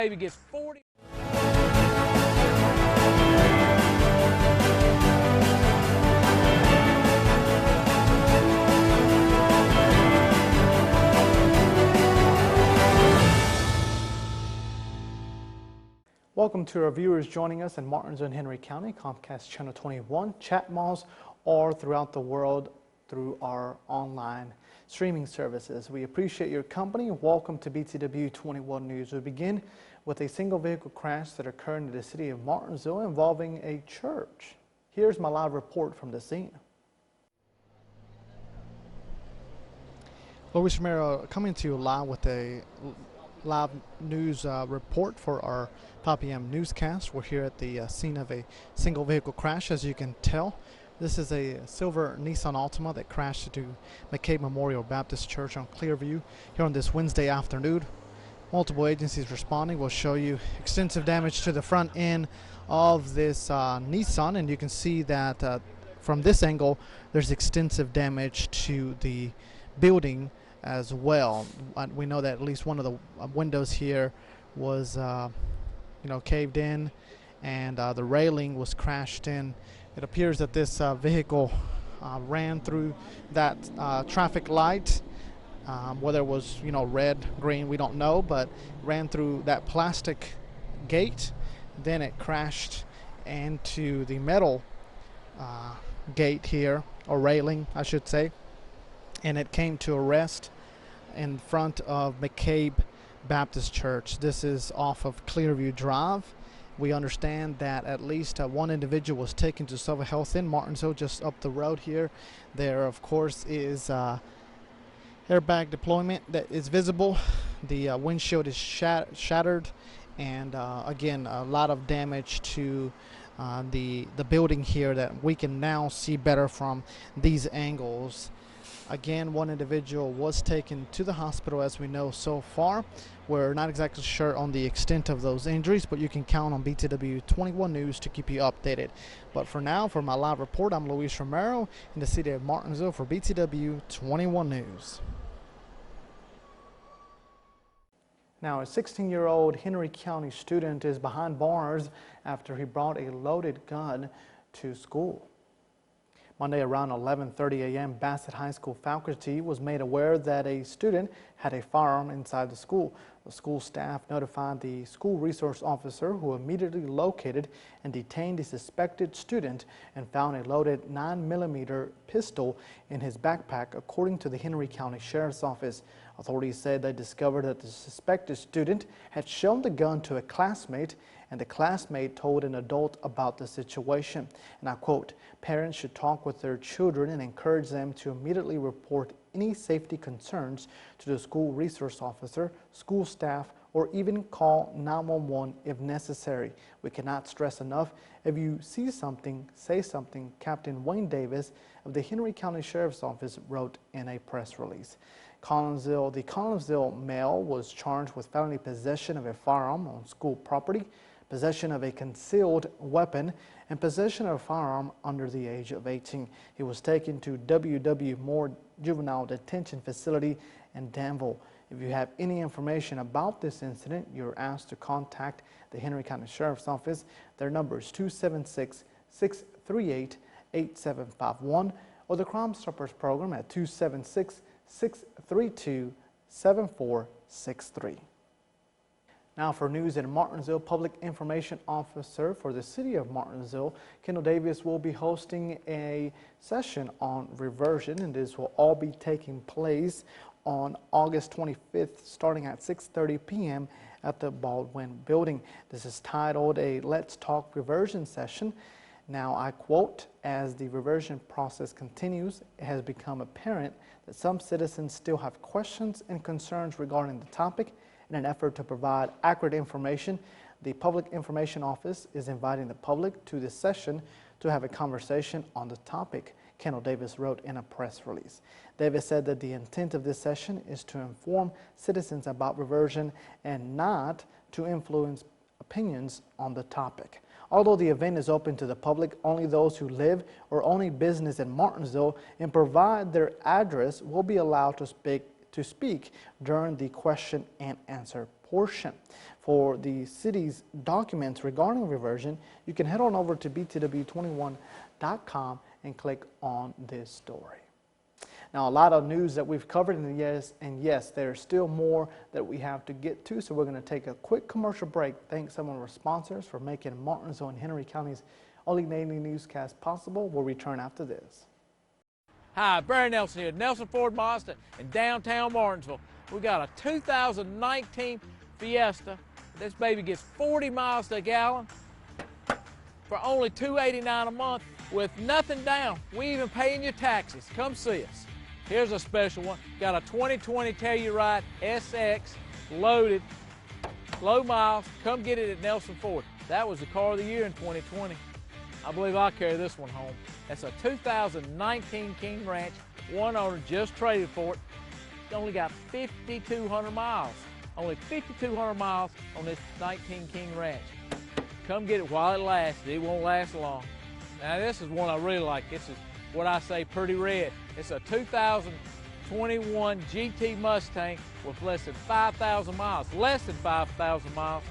Baby gets 40. Welcome to our viewers joining us in Martinsville and Henry County, Comcast Channel 21, chat malls, or throughout the world through our online streaming services. We appreciate your company. Welcome to BTW21 News. We begin with a single vehicle crash that occurred in the city of Martinsville involving a church. Here's my live report from the scene. Luis Romero coming to you live with a live news report for our 5 p.m. newscast. We're here at the scene of a single vehicle crash. As you can tell, this is a silver Nissan Altima that crashed into McCabe Memorial Baptist Church on Clearview here on this Wednesday afternoon. Multiple agencies responding. We'll show you extensive damage to the front end of this Nissan, and you can see that from this angle there's extensive damage to the building as well. We know that at least one of the windows here was caved in, and the railing was crashed in. It appears that this vehicle ran through that traffic light, whether it was red, green, we don't know, but ran through that plastic gate. Then it crashed into the metal gate here, or railing I should say, and it came to a rest in front of McCabe Baptist Church. This is off of Clearview Drive. We understand that at least one individual was taken to Silver Health in Martinsville, just up the road here. There, of course, is airbag deployment that is visible. The windshield is shattered, and again, a lot of damage to the building here that we can now see better from these angles. Again, one individual was taken to the hospital as we know so far. We're not exactly sure on the extent of those injuries, but you can count on BTW21 News to keep you updated. But for now, for my live report, I'm Luis Romero in the city of Martinsville for BTW21 News. Now, a 16-year-old Henry County student is behind bars after he brought a loaded gun to school. Monday around 11:30 a.m., Bassett High School faculty was made aware that a student had a firearm inside the school. The school staff notified the school resource officer, who immediately located and detained the suspected student and found a loaded 9mm pistol in his backpack, according to the Henry County Sheriff's Office. Authorities said they discovered that the suspected student had shown the gun to a classmate, and the classmate told an adult about the situation. And I quote, "Parents should talk with their children and encourage them to immediately report any safety concerns to the school resource officer, school staff, or even call 911 if necessary. We cannot stress enough, if you see something, say something," Captain Wayne Davis of the Henry County Sheriff's Office wrote in a press release. The Collinsville male was charged with felony possession of a firearm on school property, possession of a concealed weapon, and possession of a firearm under the age of 18. He was taken to W.W. Moore Juvenile Detention Facility in Danville. If you have any information about this incident, you're asked to contact the Henry County Sheriff's Office. Their number is 276-638-8751, or the Crime Stoppers program at 276-632-7463. Now for news in Martinsville, Public Information Officer for the City of Martinsville, Kendall Davis, will be hosting a session on reversion, and this will all be taking place on August 25th, starting at 6:30 p.m. at the Baldwin Building. This is titled a Let's Talk Reversion Session. Now, I quote, "As the reversion process continues, it has become apparent that some citizens still have questions and concerns regarding the topic. In an effort to provide accurate information, the Public Information Office is inviting the public to this session to have a conversation on the topic," Kendall Davis wrote in a press release. Davis said that the intent of this session is to inform citizens about reversion and not to influence opinions on the topic. Although the event is open to the public, only those who live or own a business in Martinsville and provide their address will be allowed to speak during the question and answer portion. For for the city's documents regarding reversion, you can head on over to BTW21.com and click on this story. Now, a lot of news that we've covered, and yes, there's still more that we have to get to, so we're going to take a quick commercial break. Thank some of our sponsors for making Martinsville and Henry County's only daily newscast possible. We'll return after this. Hi, Barry Nelson here, Nelson Ford Mazda in downtown Martinsville. We got a 2019 Fiesta. This baby gets 40 miles to a gallon for only $289 a month with nothing down. We even paying your taxes. Come see us. Here's a special one. Got a 2020 Telluride SX loaded, low miles. Come get it at Nelson Ford. That was the car of the year in 2020. I believe I'll carry this one home. That's a 2019 King Ranch. One owner just traded for it. It's only got 5,200 miles. Only 5,200 miles on this 19 King Ranch. Come get it while it lasts. It won't last long. Now this is one I really like. This is what I say pretty red. It's a 2021 GT Mustang with less than 5,000 miles. Less than 5,000 miles.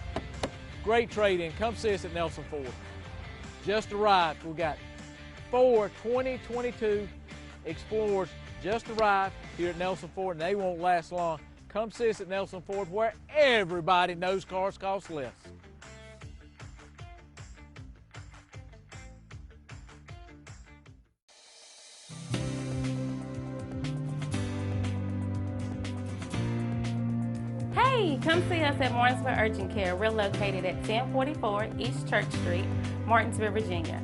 Great trade-in. Come see us at Nelson Ford. Just arrived. We got 4 2022 Explorers just arrived here at Nelson Ford, and they won't last long. Come see us at Nelson Ford, where everybody knows cars cost less. Hey, come see us at Martinsville Urgent Care. We're located at 1044 East Church Street, Martinsville, Virginia.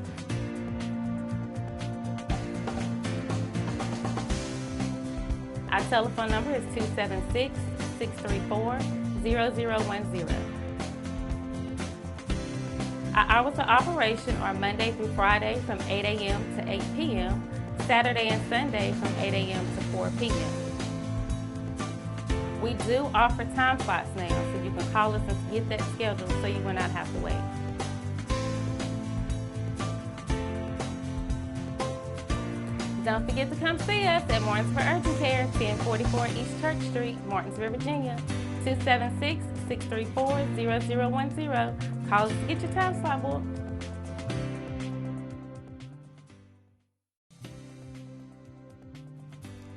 Our telephone number is 276-634-0010. Our hours of operation are Monday through Friday from 8 a.m. to 8 p.m., Saturday and Sunday from 8 a.m. to 4 p.m. We do offer time slots now, so you can call us and get that scheduled so you will not have to wait. Don't forget to come see us at Martinsville Urgent Care, 1044 East Church Street, Martinsville, Virginia, 276-634-0010. Call us to get your time slot booked.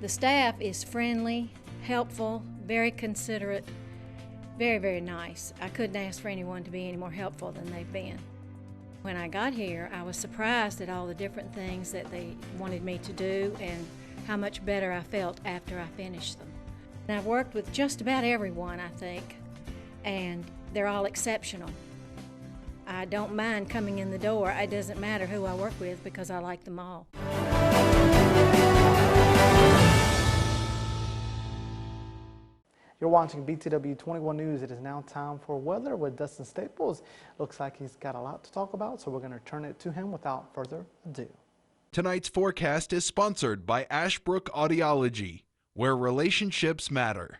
The staff is friendly, helpful, very considerate, very, very nice. I couldn't ask for anyone to be any more helpful than they've been. When I got here, I was surprised at all the different things that they wanted me to do and how much better I felt after I finished them. And I've worked with just about everyone, I think, and they're all exceptional. I don't mind coming in the door. It doesn't matter who I work with because I like them all. You're watching BTW21 News. It is now time for weather with Dustin Staples. Looks like he's got a lot to talk about, so we're going to turn it to him without further ado. Tonight's forecast is sponsored by Ashbrook Audiology, where relationships matter.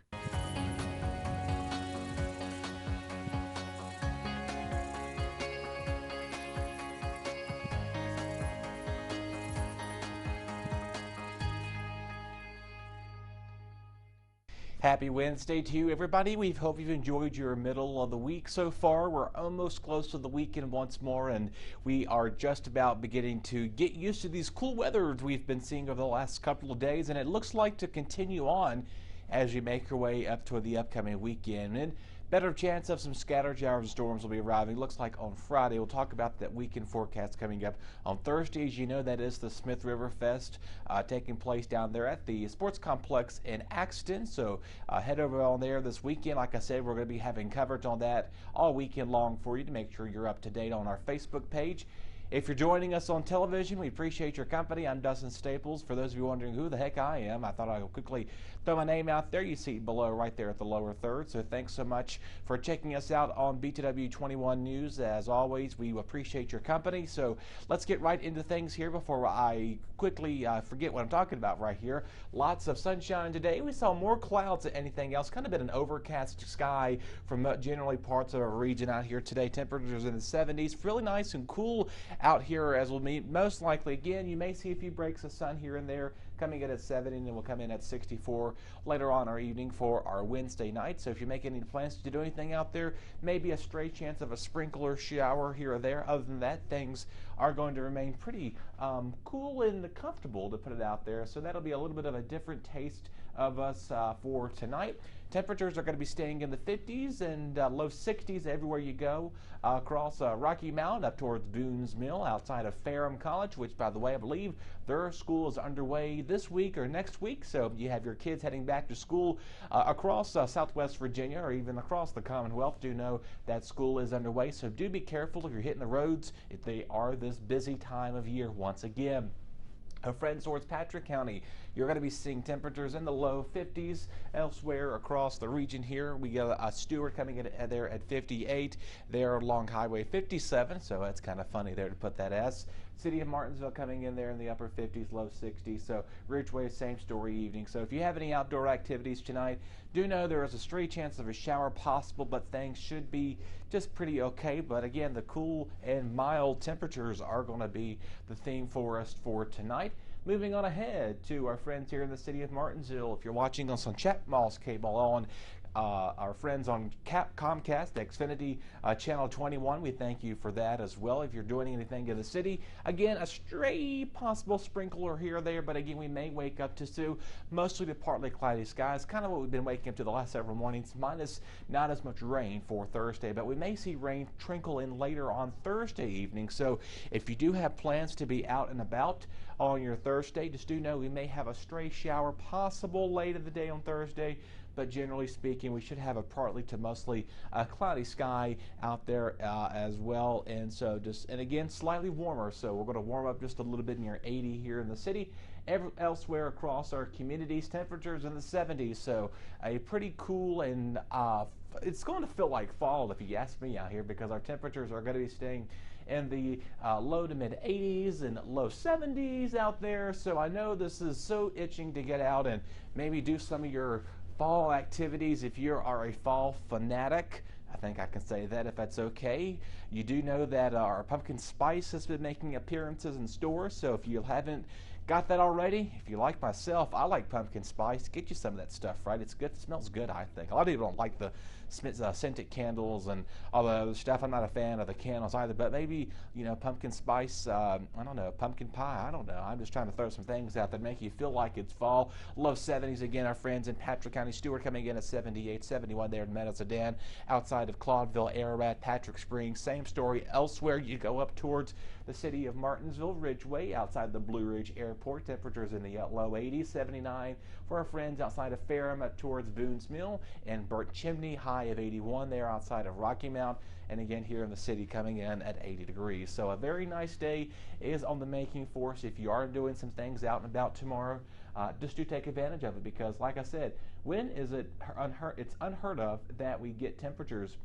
Happy Wednesday to you, everybody. We hope you've enjoyed your middle of the week so far. We're almost close to the weekend once more, and we are just about beginning to get used to these cool weather we've been seeing over the last couple of days, and it looks like to continue on as you make your way up to the upcoming weekend. And better chance of some scattered showers and storms will be arriving. Looks like on Friday. We'll talk about that weekend forecast coming up. On Thursday, as you know, that is the Smith River Fest taking place down there at the sports complex in Axton. So head over on there this weekend. Like I said, we're going to be having coverage on that all weekend long for you to make sure you're up to date on our Facebook page. If you're joining us on television, we appreciate your company. I'm Dustin Staples. For those of you wondering who the heck I am, I thought I would quickly throw my name out there. You see it below right there at the lower third. So thanks so much for checking us out on BTW21 News. As always, we appreciate your company. So let's get right into things here before I quickly forget what I'm talking about right here. Lots of sunshine today. We saw more clouds than anything else. Kind of been an overcast sky from generally parts of our region out here today. Temperatures in the 70s. Really nice and cool out here as we'll meet. Most likely, again, you may see a few breaks of sun here and there, coming in at 70, and then we'll come in at 64 later on our evening for our Wednesday night. So if you make any plans to do anything out there, maybe a stray chance of a sprinkler shower here or there. Other than that, things are going to remain pretty cool and comfortable, to put it out there. So that'll be a little bit of a different taste of us for tonight. Temperatures are going to be staying in the 50s and low 60s everywhere you go across Rocky Mountain up towards Boone's Mill outside of Ferrum College, which, by the way, I believe their school is underway this week or next week. So you have your kids heading back to school across Southwest Virginia or even across the Commonwealth. Do know that school is underway, so do be careful if you're hitting the roads if they are this busy time of year once again. Our friends towards Patrick County, you're going to be seeing temperatures in the low 50s elsewhere across the region here. We got a Stewart coming in there at 58 there along Highway 57, so that's kind of funny there to put that as. City of Martinsville coming in there in the upper 50s, low 60s. So Ridgeway, same story evening. So if you have any outdoor activities tonight, do know there is a stray chance of a shower possible, but things should be just pretty okay. But again, the cool and mild temperatures are going to be the theme for us for tonight. Moving on ahead to our friends here in the city of Martinsville. If you're watching us on Chatmoss Cable on our friends on Comcast, Xfinity Channel 21, we thank you for that as well. If you're doing anything in the city, again, a stray possible sprinkler here or there, but again, we may wake up to mostly to partly cloudy skies, kind of what we've been waking up to the last several mornings, minus not as much rain for Thursday, but we may see rain trickle in later on Thursday evening. So if you do have plans to be out and about on your Thursday, just do know we may have a stray shower possible late in the day on Thursday, but generally speaking, we should have a partly to mostly cloudy sky out there as well. And so and again, slightly warmer. So we're going to warm up just a little bit near 80 here in the city. Elsewhere across our communities, temperatures in the 70s. So a pretty cool and it's going to feel like fall if you ask me out here, because our temperatures are going to be staying in the low to mid 80s and low 70s out there. So I know this is so itching to get out and maybe do some of your fall activities. If you are a fall fanatic, I think I can say that if that's okay. You do know that our pumpkin spice has been making appearances in stores, so if you haven't got that already, if you like myself, I like pumpkin spice, get you some of that stuff, right? It's good, it smells good, I think. A lot of people don't like the scented candles and all the other stuff. I'm not a fan of the candles either, but maybe, you know, pumpkin spice, I don't know, pumpkin pie, I don't know. I'm just trying to throw some things out that make you feel like it's fall. Low 70s again. Our friends in Patrick County, Stewart coming in at 78, 71 there in Meadow Sedan, outside of Claudeville, Ararat, Patrick Springs. Same story elsewhere. You go up towards the city of Martinsville, Ridgeway, outside the Blue Ridge Airport. Temperatures in the low 80s, 79 for our friends outside of Ferrum up towards Boone's Mill, and Burnt Chimney, high of 81 there outside of Rocky Mount, and again here in the city coming in at 80 degrees. So a very nice day is on the making for us. If you are doing some things out and about tomorrow, just do take advantage of it, because like I said, when is it it's unheard of that we get temperatures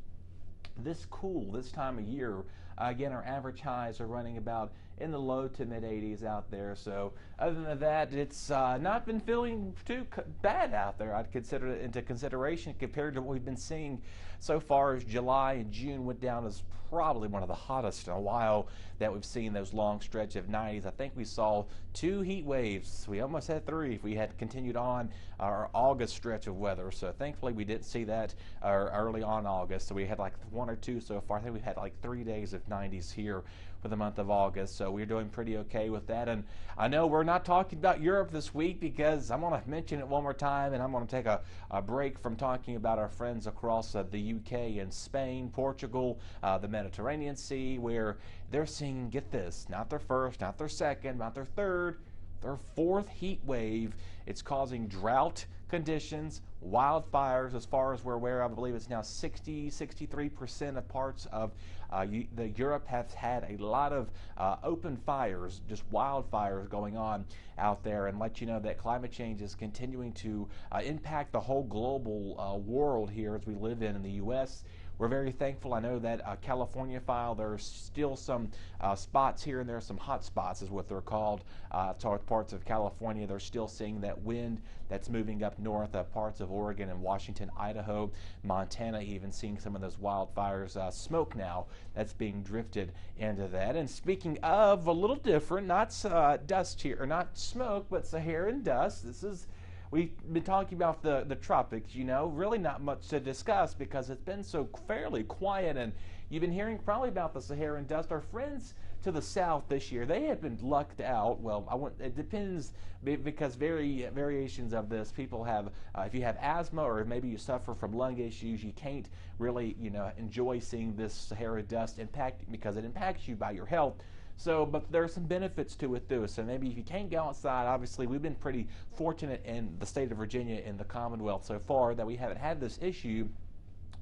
this cool this time of year. Again, our average highs are running about in the low to mid 80s out there. So other than that, it's not been feeling too bad out there. I'd consider it into consideration compared to what we've been seeing so far as July and June went down as probably one of the hottest in a while that we've seen, those long stretch of 90s. I think we saw 2 heat waves. We almost had 3 if we had continued on our August stretch of weather. So thankfully we didn't see that early on August. So we had like 1 or 2 so far. I think we've had like 3 days of 90s here for the month of August. So we're doing pretty okay with that. And I know we're not talking about Europe this week because I'm going to mention it one more time, and I'm going to take a break from talking about our friends across the UK and Spain, Portugal, the Mediterranean Sea, where they're seeing, get this, not their first, not their second, not their third, their 4th heat wave. It's causing drought conditions, wildfires. As far as we're aware of, I believe it's now 63% of parts of Europe have had a lot of open fires, just wildfires going on out there, and let you know that climate change is continuing to impact the whole global world here as we live in the U.S. we're very thankful. I know that California file, there's still some spots here and there, some hot spots is what they're called. Parts of California, they're still seeing that wind that's moving up north, parts of Oregon and Washington, Idaho, Montana, even seeing some of those wildfires, smoke now that's being drifted into that. And speaking of a little different, not dust here, or not smoke, but Saharan dust. We've been talking about the tropics, really not much to discuss because it's been so fairly quiet, and you've been hearing probably about the Saharan dust. Our friends to the south this year, they have been lucked out. Well, it depends, because variations of this. People have, if you have asthma or maybe you suffer from lung issues, you can't really, enjoy seeing this Saharan dust impact, because it impacts you by your health. So, but there are some benefits to it too. So maybe if you can't go outside, obviously we've been pretty fortunate in the state of Virginia, in the Commonwealth so far, that we haven't had this issue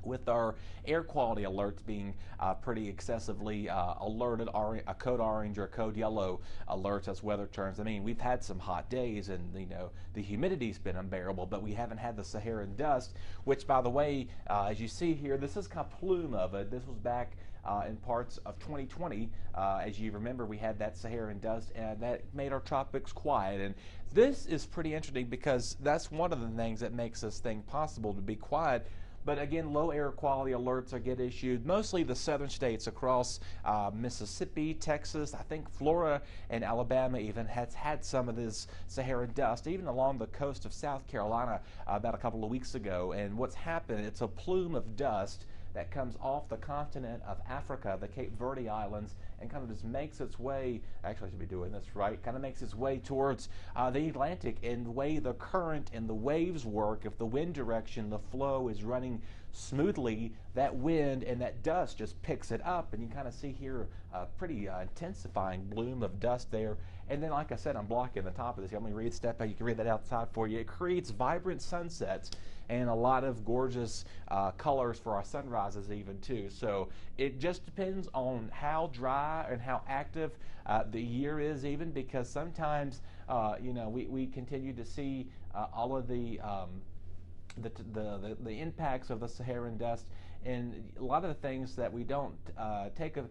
with our air quality alerts being pretty excessively alerted, a code orange or a code yellow alerts as weather turns. I mean, we've had some hot days, and the humidity's been unbearable, but we haven't had the Saharan dust, which, by the way, as you see here, this is kind of plume of it. This was back in parts of 2020. As you remember, we had that Saharan dust, and that made our tropics quiet. And this is pretty interesting because that's one of the things that makes this thing possible, to be quiet. But again, low air quality alerts get issued. Mostly the southern states across Mississippi, Texas, I think Florida and Alabama even has had some of this Saharan dust, even along the coast of South Carolina about a couple of weeks ago. And what's happened, it's a plume of dust that comes off the continent of Africa, the Cape Verde Islands, and kind of just makes its way, actually I should be doing this right, kind of makes its way towards the Atlantic. And the way the current and the waves work, if the wind direction, the flow is running smoothly, that wind and that dust just picks it up, and you kind of see here a pretty intensifying bloom of dust there. And then, like I said, I'm blocking the top of this. Let me read step by. You can read that outside for you. It creates vibrant sunsets and a lot of gorgeous colors for our sunrises even too. So it just depends on how dry and how active the year is, even, because sometimes we continue to see all of the impacts of the Saharan dust, and a lot of the things that we don't take into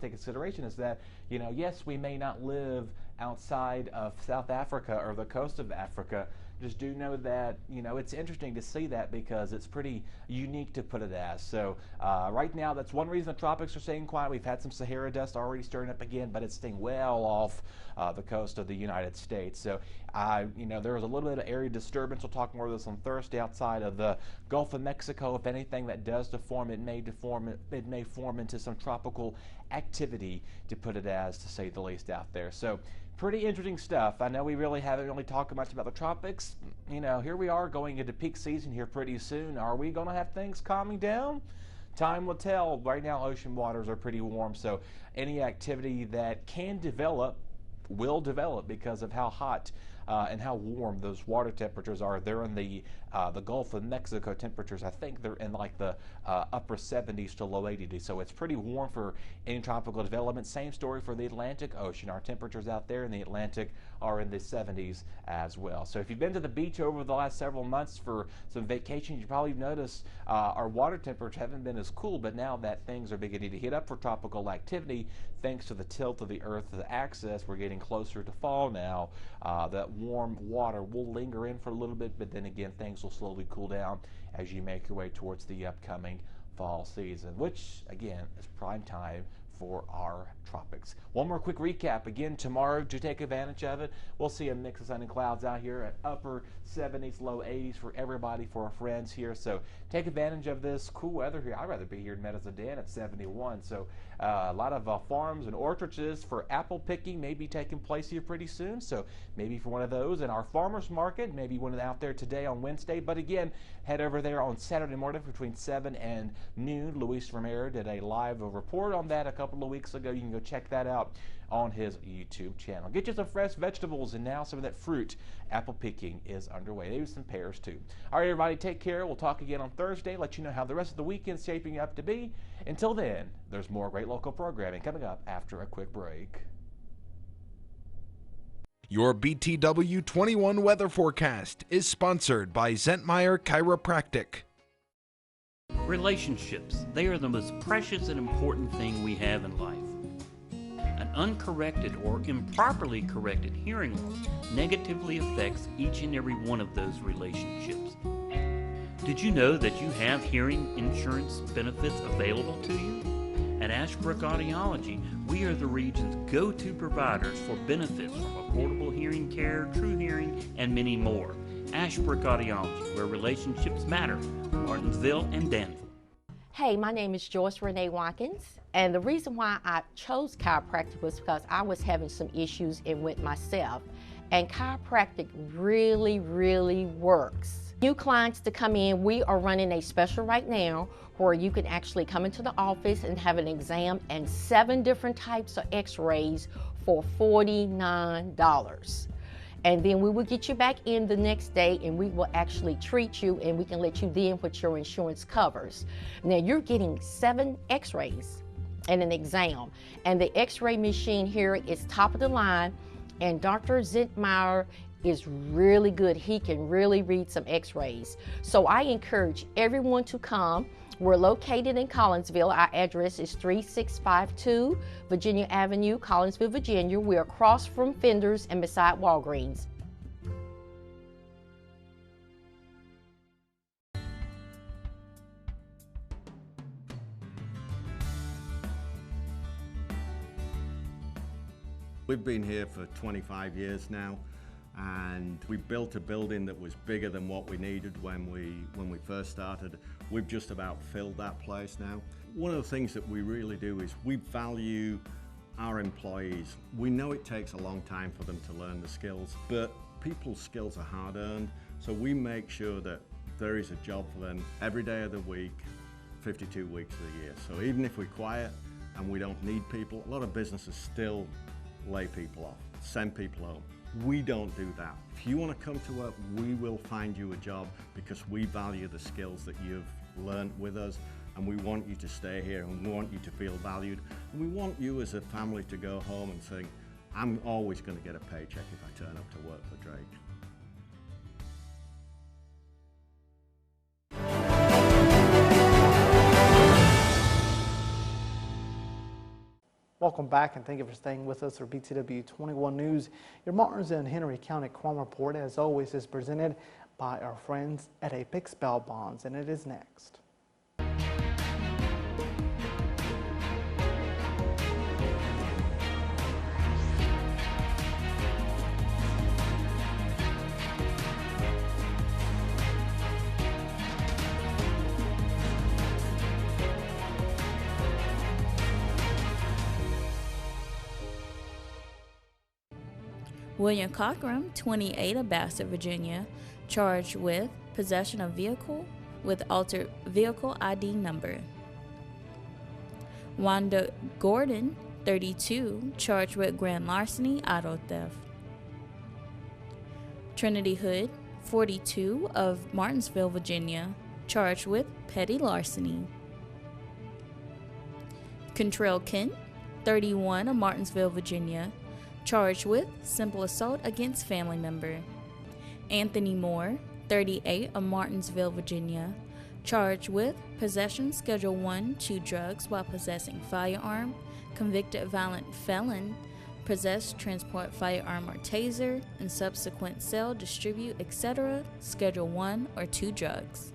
consideration is that, yes, we may not live outside of South Africa or the coast of Africa. Just do know that, it's interesting to see that, because it's pretty unique, to put it as. So right now, that's one reason the tropics are staying quiet. We've had some Sahara dust already stirring up again, but it's staying well off the coast of the United States. So, there was a little bit of area disturbance. We'll talk more of this on Thursday outside of the Gulf of Mexico. If anything that does deform, it may form into some tropical activity, to put it as, to say the least, out there. So pretty interesting stuff. I know we really haven't talked much about the tropics. Here we are going into peak season here pretty soon. Are we going to have things calming down? Time will tell. Right now, ocean waters are pretty warm, so any activity that can develop will develop because of how hot and how warm those water temperatures are. They're in the Gulf of Mexico temperatures. I think they're in like the upper 70s to low 80s. So it's pretty warm for any tropical development. Same story for the Atlantic Ocean. Our temperatures out there in the Atlantic are in the 70s as well. So if you've been to the beach over the last several months for some vacations, you probably noticed our water temperatures haven't been as cool, but now that things are beginning to heat up for tropical activity, thanks to the tilt of the Earth's axis, we're getting closer to fall now. That warm water will linger in for a little bit, but then again, things will slowly cool down as you make your way towards the upcoming fall season, which again is prime time for our tropics. One more quick recap. Again, tomorrow, to take advantage of it, we'll see a mix of sun and clouds out here at upper 70s, low 80s for everybody, for our friends here. So take advantage of this cool weather here. I'd rather be here in Medellin at 71. So a lot of farms and orchards for apple picking may be taking place here pretty soon. So maybe for one of those. And our farmers market, maybe one out there today on Wednesday. But again, head over there on Saturday morning between 7 and noon. Luis Romero did a live report on that a couple of weeks ago. You can go check that out on his YouTube channel. Get you some fresh vegetables, and now some of that fruit. Apple picking is underway. Maybe some pears too. All right, everybody, take care. We'll talk again on Thursday. Let you know how the rest of the weekend's shaping up to be. Until then, there's more great local programming coming up after a quick break. Your BTW21 weather forecast is sponsored by Zentmeyer Chiropractic. Relationships, they are the most precious and important thing we have in life. An uncorrected or improperly corrected hearing loss negatively affects each and every one of those relationships. Did you know that you have hearing insurance benefits available to you? At Ashbrook Audiology, we are the region's go-to providers for benefits from affordable hearing care, true hearing, and many more. Ashbrook Audiology, where relationships matter, Martinsville and Danville. Hey, my name is Joyce Renee Watkins, and the reason why I chose chiropractic was because I was having some issues with myself, and chiropractic really, really works. New clients to come in, we are running a special right now where you can actually come into the office and have an exam and 7 different types of x-rays for $49. And then we will get you back in the next day and we will actually treat you and we can let you in what your insurance covers. Now you're getting 7 x-rays and an exam. And the x-ray machine here is top of the line, and Dr. Zentmeyer is really good. He can really read some x-rays. So I encourage everyone to come. We're located in Collinsville. Our address is 3652 Virginia Avenue, Collinsville, Virginia. We're across from Fenders and beside Walgreens. We've been here for 25 years now, and we built a building that was bigger than what we needed when we first started. We've just about filled that place now. One of the things that we really do is we value our employees. We know it takes a long time for them to learn the skills, but people's skills are hard-earned, so we make sure that there is a job for them every day of the week, 52 weeks of the year. So even if we're quiet and we don't need people, a lot of businesses still lay people off, send people home. We don't do that. If you want to come to work, we will find you a job because we value the skills that you've learned with us, and we want you to stay here and we want you to feel valued. And we want you as a family to go home and think, I'm always going to get a paycheck if I turn up to work for Drake. Welcome back, and thank you for staying with us for BTW21 News. Your Martinsville and Henry County Crime Report, as always, is presented by our friends at Apex Bail Bonds, and it is next. William Cockrum, 28, of Bassett, Virginia, charged with possession of vehicle with altered vehicle ID number. Wanda Gordon, 32, charged with grand larceny, auto theft. Trinity Hood, 42, of Martinsville, Virginia, charged with petty larceny. Contrell Kent, 31, of Martinsville, Virginia, charged with simple assault against family member. Anthony Moore, 38, of Martinsville, Virginia, charged with possession Schedule 1 2 drugs while possessing firearm, convicted violent felon, possess, transport firearm or taser, and subsequent sell, distribute, etc., Schedule 1 or 2 drugs.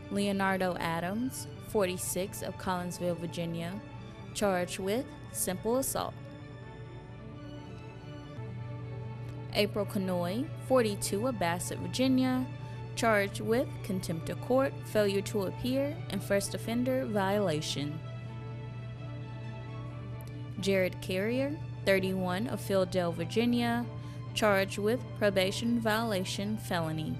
Leonardo Adams, 46, of Collinsville, Virginia, charged with simple assault. April Canoy, 42, of Bassett, Virginia, charged with contempt of court, failure to appear, and first offender violation. Jared Carrier, 31, of Philadelphia, Virginia, charged with probation violation felony.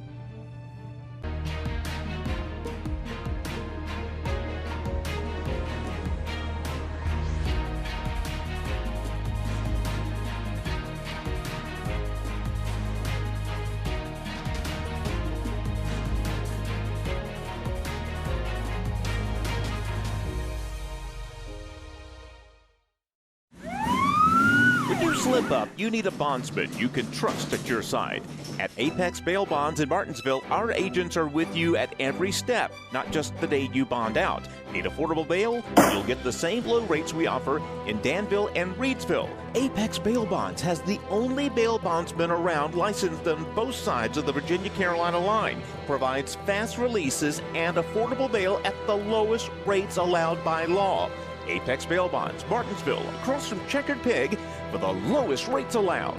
slip up, you need a bondsman you can trust at your side. At Apex Bail Bonds in Martinsville, our agents are with you at every step, not just the day you bond out. Need affordable bail? You'll get the same low rates we offer in Danville and Reedsville. Apex Bail Bonds has the only bail bondsman around licensed on both sides of the Virginia-Carolina line. Provides fast releases and affordable bail at the lowest rates allowed by law. Apex Bail Bonds, Martinsville, across from Checkered Pig, for the lowest rates allowed.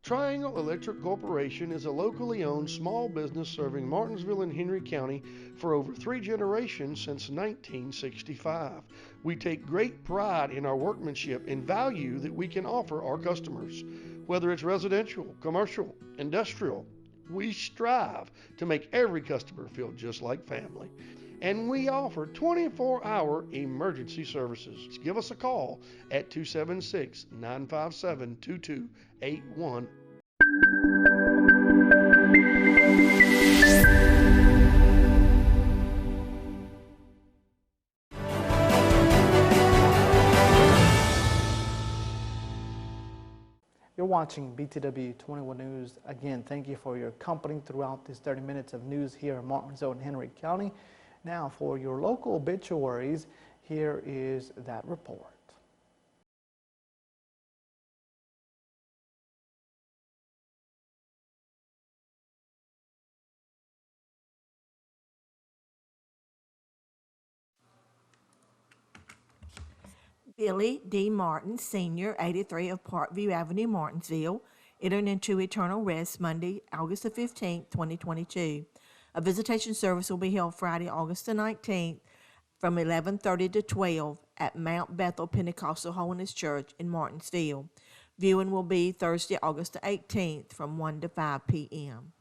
Triangle Electric Corporation is a locally owned small business serving Martinsville and Henry County for over 3 generations since 1965. We take great pride in our workmanship and value that we can offer our customers. Whether it's residential, commercial, industrial, we strive to make every customer feel just like family. And we offer 24-hour emergency services. Give us a call at 276-957-2281. You're watching BTW21 News. Again, thank you for your company throughout these 30 minutes of news here in Martinsville and Henry County. Now, for your local obituaries, here is that report. Billy D. Martin, Sr., 83 of Parkview Avenue, Martinsville, entered into eternal rest Monday, August the 15th, 2022. A visitation service will be held Friday, August the 19th from 11:30 to 12 at Mount Bethel Pentecostal Holiness Church in Martinsville. Viewing will be Thursday, August the 18th from 1 to 5 p.m.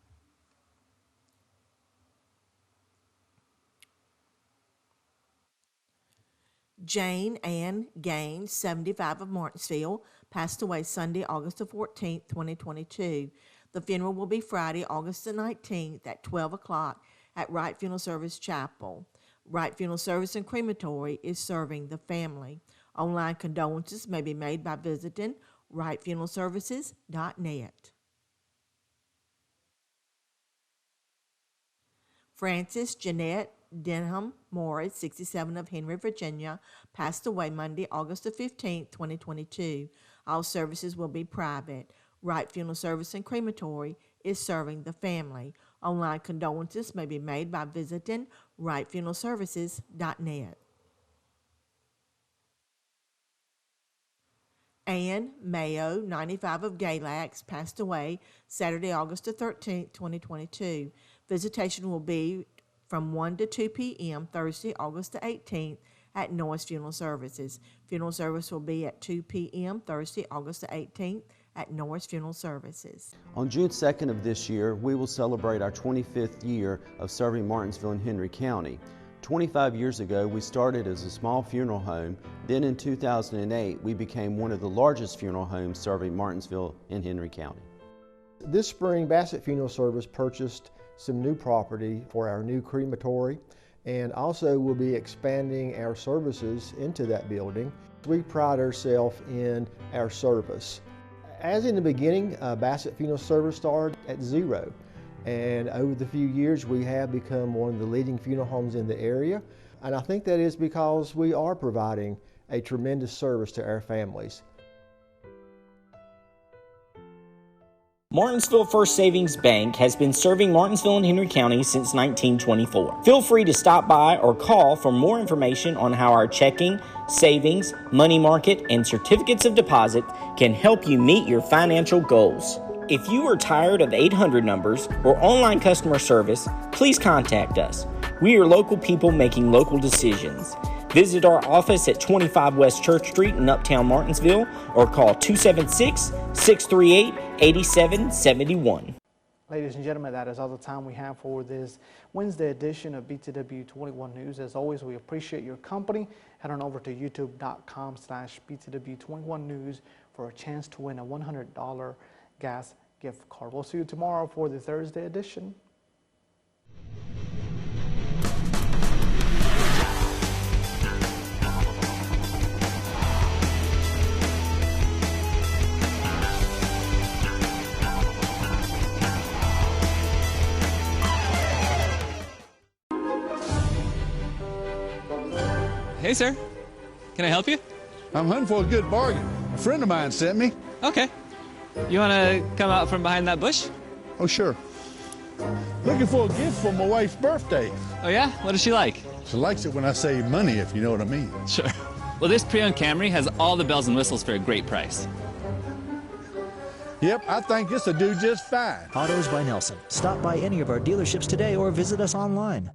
Jane Ann Gaines, 75 of Martinsville, passed away Sunday, August the 14th, 2022. The funeral will be Friday, August the 19th at 12 o'clock at Wright Funeral Service Chapel. Wright Funeral Service and Crematory is serving the family. Online condolences may be made by visiting wrightfuneralservices.net. Frances Jeanette Denham Morris, 67 of Henry, Virginia, passed away Monday, August the 15th, 2022. All services will be private. Wright Funeral Service and Crematory is serving the family. Online condolences may be made by visiting wrightfuneralservices.net. Ann Mayo, 95 of Galax, passed away Saturday, August the 13th, 2022. Visitation will be from 1 to 2 p.m. Thursday, August the 18th at Norris Funeral Services. Funeral service will be at 2 p.m. Thursday, August the 18th at Norris Funeral Services. On June 2nd of this year, we will celebrate our 25th year of serving Martinsville and Henry County. 25 years ago, we started as a small funeral home. Then in 2008, we became one of the largest funeral homes serving Martinsville and Henry County. This spring, Bassett Funeral Service purchased some new property for our new crematory, and also we'll be expanding our services into that building. We pride ourselves in our service. As in the beginning, Bassett Funeral Service started at zero, and over the few years we have become one of the leading funeral homes in the area, and I think that is because we are providing a tremendous service to our families. Martinsville First Savings Bank has been serving Martinsville and Henry County since 1924. Feel free to stop by or call for more information on how our checking, savings, money market, and certificates of deposit can help you meet your financial goals. If you are tired of 800 numbers or online customer service, please contact us. We are local people making local decisions. Visit our office at 25 West Church Street in Uptown Martinsville or call 276-638-8771. Ladies and gentlemen, that is all the time we have for this Wednesday edition of BTW21 News. As always, we appreciate your company. Head on over to youtube.com/BTW21 News for a chance to win a $100 gas gift card. We'll see you tomorrow for the Thursday edition. Hey, sir. Can I help you? I'm hunting for a good bargain. A friend of mine sent me. Okay. You want to come out from behind that bush? Oh, sure. Looking for a gift for my wife's birthday. Oh, yeah? What does she like? She likes it when I say money, if you know what I mean. Sure. Well, this pre-owned Camry has all the bells and whistles for a great price. Yep, I think this'll do just fine. Autos by Nelson. Stop by any of our dealerships today or visit us online.